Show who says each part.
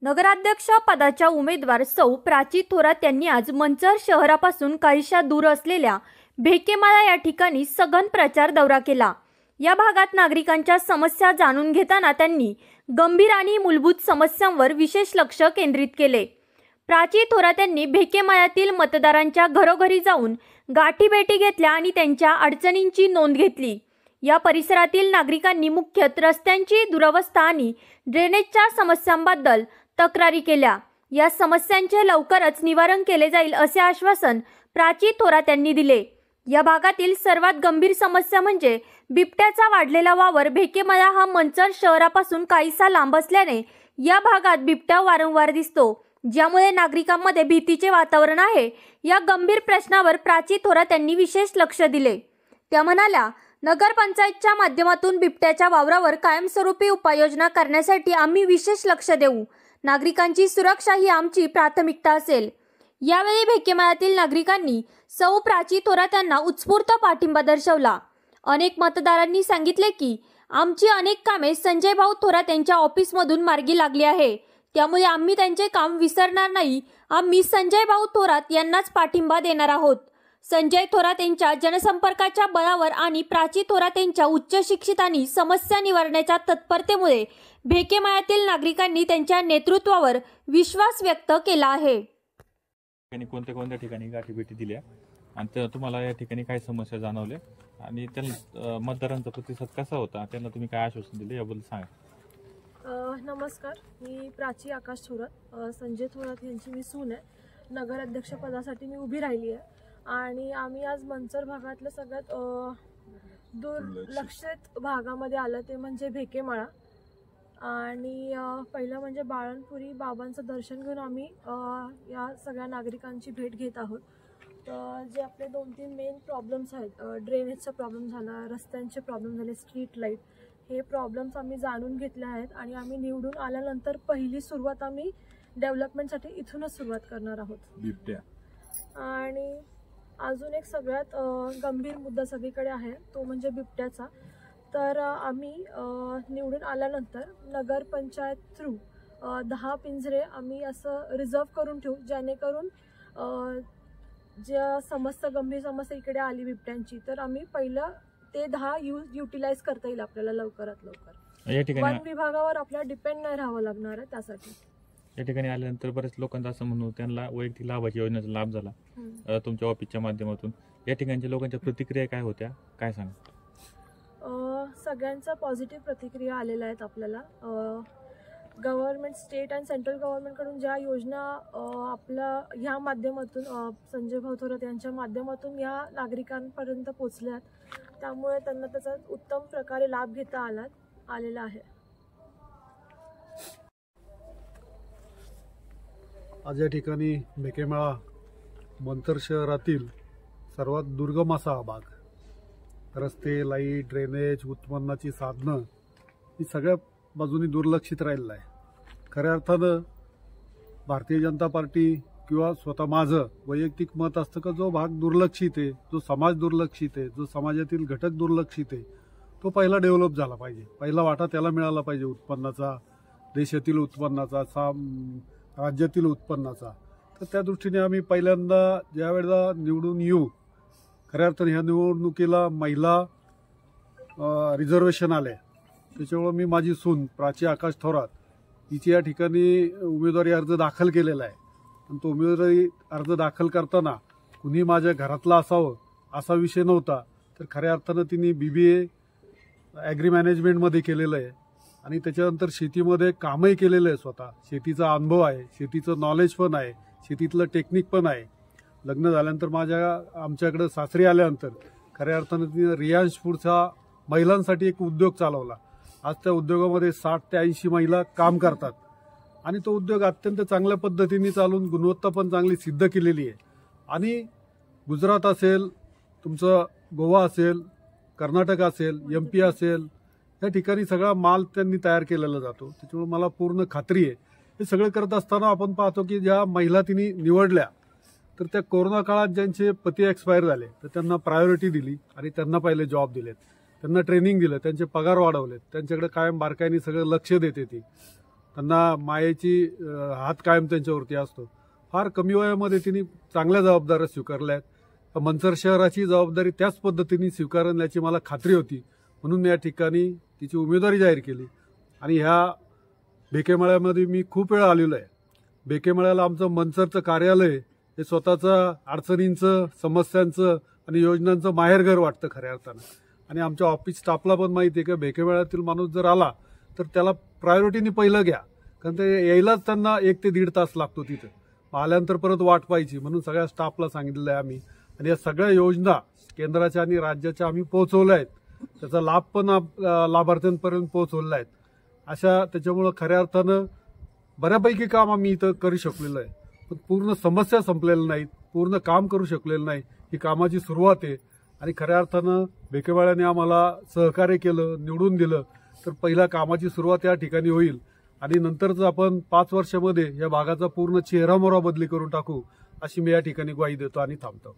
Speaker 1: नगराध्यक्ष पदाच्या उमेदवार सौ प्राची थोरात यांनी आज मंचर शहरापासून काहीशा दूर असलेल्या भेकेमाळा या ठिकाणी सघन प्रचार दौरा केला। या भागात नागरिकांच्या समस्या जाणून घेताना त्यांनी गंभीर आणि मूलभूत समस्यांवर विशेष लक्ष केंद्रित केले। प्राची थोरात यांनी भेकेमाळ्यातील मतदारांच्या घरोघरी जाऊन गाठीभेटी घेतल्या आणि त्यांच्या अडचणींची नोंद घेतली। या परिसरातील नागरिकांनी मुख्यतः रस्त्यांची दुरवस्था आणि ड्रेनेजच्या समस्यांबद्दल तक्रारी केल्या। या समस्यांचे लवकरच निवारण केले जाईल असे आश्वासन प्राची थोरात यांनी दिले। या भागातील सर्वात गंभीर समस्या म्हणजे बिबट्याचा वाढलेला वावर। भेकेमाळा हा मंचर शहरापासून काहीसा लांब असल्याने या भागात बिबट्या वारंवार दिसतो, ज्यामुळे नागरिकांमध्ये भीतीचे वातावरण आहे। या गंभीर प्रश्नावर प्राची थोरात यांनी विशेष लक्ष दिले। त्या म्हणाल्या, नगरपंचायतच्या माध्यमातून बिबट्याच्या वावरावर कायमस्वरूपी उपाययोजना करण्यासाठी आम्ही विशेष लक्ष देऊ। नागरिकांची सुरक्षा ही आमची प्राथमिकता असेल। यावेळी भेकेमाळ्यातील नागरिकांनी सौ प्राची थोरात यांना उत्स्फूर्त पाठिंबा दर्शवला। अनेक मतदारांनी सांगितले की आमची अनेक कामे संजय भाऊ थोरात यांच्या ऑफिसमधून मार्गी लागली आहे, त्यामुळे आम्ही त्यांचे काम विसरणार नाही। आम्ही संजय भाऊ थोरात यांनाच पाठिंबा देणार आहोत। संजय थोरात यांच्या जनसंपर्काच्या बळावर आणि प्राची थोरात यांच्या उच्च शिक्षित आणि समस्या निवारण्याच्या तत्परतेमुळे भेकेमाळ्यातील नागरिकांनी त्यांच्या नेतृत्वावर विश्वास व्यक्त केला आहे।
Speaker 2: कोणत्या ठिकाणी गाठीभेटी दिल्या आणि तुम्हाला या ठिकाणी काय समस्या जाणवल्या आणि त्यांना मतदारांचा प्रतिसाद कसा होता, त्यांना तुम्ही काय आश्वासन दिले याबद्दल सांगा।
Speaker 3: नमस्कार, मी प्राची आकाश थोरात, संजय थोरात यांची मी सून आहे। नगराध्यक्ष पदासाठी मी उभी राहिली आहे आणि आम्ही आज मंचर भागातलं सगळ्यात दुर्लक्षित भागामध्ये आलं ते म्हणजे भेकेमाळा। आणि पहिलं म्हणजे बाळनपुरी बाबांचं दर्शन घेऊन आम्ही या सगळ्या नागरिकांची भेट घेत आहोत। तर जे आपले 2-3 मेन प्रॉब्लेम्स आहेत, ड्रेनेजचा प्रॉब्लेम झाला, रस्त्यांचे प्रॉब्लेम झाले, स्ट्रीट लाईट, हे प्रॉब्लेम्स आम्ही जाणून घेतले आहेत आणि आम्ही निवडून आल्यानंतर पहिली सुरुवात आम्ही डेव्हलपमेंटसाठी इथूनच सुरुवात करणार आहोत।
Speaker 2: बिबट्या
Speaker 3: आणि अजून एक सगळ्यात गंभीर मुद्दा सगळीकडे आहे तो म्हणजे बिबट्याचा। तर आम्ही निवडून आल्यानंतर नगरपंचायत थ्रू 10 पिंजरे आम्ही असं रिझर्व करून ठेवू, जेणेकरून ज्या गंभीर समस्या इकडे आली बिबट्यांची, तर आम्ही पहिलं ते 10 युटिलाइज करता येईल आपल्याला लवकरात लवकर। वन विभागावर आपल्याला डिपेंड नाही राहावं लागणार आहे त्यासाठी।
Speaker 2: या ठिकाणी आल्यानंतर बरेच लोकांचा असं म्हणून त्यांना वैयक्तिक लाभाची योजनेचा लाभ झाला तुमच्या ऑफिसच्या माध्यमातून। या ठिकाणच्या लोकांच्या प्रतिक्रिया काय होत्या, काय सांगा?
Speaker 3: सगळ्यांच्या पॉझिटिव्ह प्रतिक्रिया आलेल्या आहेत आपल्याला। गव्हर्नमेंट, स्टेट आणि सेंट्रल गव्हर्नमेंटकडून ज्या योजना आपल्या ह्या माध्यमातून संजय भाऊ थोरात यांच्या माध्यमातून या नागरिकांपर्यंत पोचल्यात, त्यामुळे त्यांना त्याचा उत्तम प्रकारे लाभ घेता आलेला आहे।
Speaker 4: आज या ठिकाणी भेकेमाळा मंचर शहरातील सर्वात दुर्गम असा हा भाग, रस्ते, लाईट, ड्रेनेज, उत्पन्नाची साधनं ही सगळ्या बाजूनी दुर्लक्षित राहिलेलं आहे। खऱ्या अर्थानं भारतीय जनता पार्टी किंवा स्वतः माझं वैयक्तिक मत असतं का जो भाग दुर्लक्षित आहे, जो समाज दुर्लक्षित आहे, जो समाजातील घटक दुर्लक्षित आहे, तो पहिला डेव्हलप झाला पाहिजे, पहिला वाटा त्याला मिळाला पाहिजे उत्पन्नाचा, देशातील उत्पन्नाचा, राज्यातील उत्पन्नाचा। तर त्या दृष्टीने आम्ही पहिल्यांदा ज्या वेळेला निवडून येऊ, खऱ्या अर्थाने ह्या निवडणुकीला महिला रिझर्वेशन आले, त्याच्यामुळे मी माझी सून प्राची आकाश थोरात हिची या ठिकाणी उमेदवारी अर्ज दाखल केलेला आहे। आणि तो उमेदवारी अर्ज दाखल करताना कुणी माझ्या घरातला असावं असा विषय नव्हता, तर खऱ्या अर्थानं तिने BBA ॲग्री मॅनेजमेंटमध्ये केलेलं आहे आणि त्याच्यानंतर शेतीमध्ये कामही केलेलं आहे। स्वतः शेतीचा अनुभव आहे, शेतीचं नॉलेज पण आहे, शेतीतलं टेक्निक पण आहे। लग्न झाल्यानंतर आमच्याकडे सासरी आल्यानंतर खऱ्या अर्थानं तिने रियांश फूडचा महिलांसाठी एक उद्योग चालवला। आज त्या उद्योगामध्ये 60 ते 80 महिला काम करतात आणि तो उद्योग अत्यंत चांगल्या पद्धतीने चालून गुणवत्ता पण चांगली सिद्ध केलेली आहे। आणि गुजरात असेल, तुमचं गोवा असेल, कर्नाटक असेल, MP असेल, या ठिकाणी सगळा माल त्यांनी तयार केलेला जातो। त्याच्यामुळे मला पूर्ण खात्री आहे हे सगळं करत असताना आपण पाहतो की ज्या महिला तिने निवडल्या, तर त्या कोरोना काळात ज्यांचे पती एक्सपायर झाले तर त्यांना प्रायोरिटी दिली आणि त्यांना पहिले जॉब दिलेत, त्यांना ट्रेनिंग दिलं, त्यांचे पगार वाढवलेत, त्यांच्याकडे कायम बारकाईने सगळं लक्ष देते ती। त्यांना मायेची हात कायम त्यांच्यावरती असतो. फार कमी वयामध्ये तिने चांगल्या जबाबदाऱ्या स्वीकारल्या आहेत. मंचर शहराची जबाबदारी त्याच पद्धतीने स्वीकारेल याची मला खात्री होती, म्हणून मी या ठिकाणी तिची उमेदवारी जाहीर केली. आणि ह्या भेकेमाळ्यामध्ये मी खूप वेळा आलेलो आहे. भेकेमाळ्याला आमचं मंचरचं कार्यालय हे स्वतःचं अडचणींचं, समस्यांचं आणि योजनांचं माहेरघर वाटतं खऱ्या अर्थानं. आणि आमच्या ऑफिस स्टाफला पण माहिती आहे की भेकेमाळ्यातील माणूस जर आला तर त्याला प्रायोरिटीने पहिलं घ्या, कारण ते यायलाच त्यांना 1 ते 1.5 तास लागतो तिथं. आल्यानंतर परत वाट पाहायची, म्हणून सगळ्या स्टाफला सांगितलेलं आहे आम्ही. आणि या सगळ्या योजना केंद्राच्या आणि राज्याच्या आम्ही पोहोचवल्या आहेत. त्याचा लाभ पण लाभार्थ्यांपर्यंत पोहोचवला आहे. अशा त्याच्यामुळं खऱ्या अर्थानं बऱ्यापैकी काम आम्ही इथं करू शकलेलं आहे. पण पूर्ण समस्या संपलेल्या नाहीत, पूर्ण काम करू शकलेलं नाही. ही कामाची सुरुवात आहे. आणि खऱ्या अर्थानं भेकेमाळ्याने आम्हाला सहकार्य केलं, निवडून दिलं तर पहिला कामाची सुरुवात या ठिकाणी होईल. आणि नंतरच आपण 5 वर्षामध्ये या भागाचा पूर्ण चेहरामोहरा बदली करून टाकू, अशी मी या ठिकाणी ग्वाही देतो आणि थांबतो.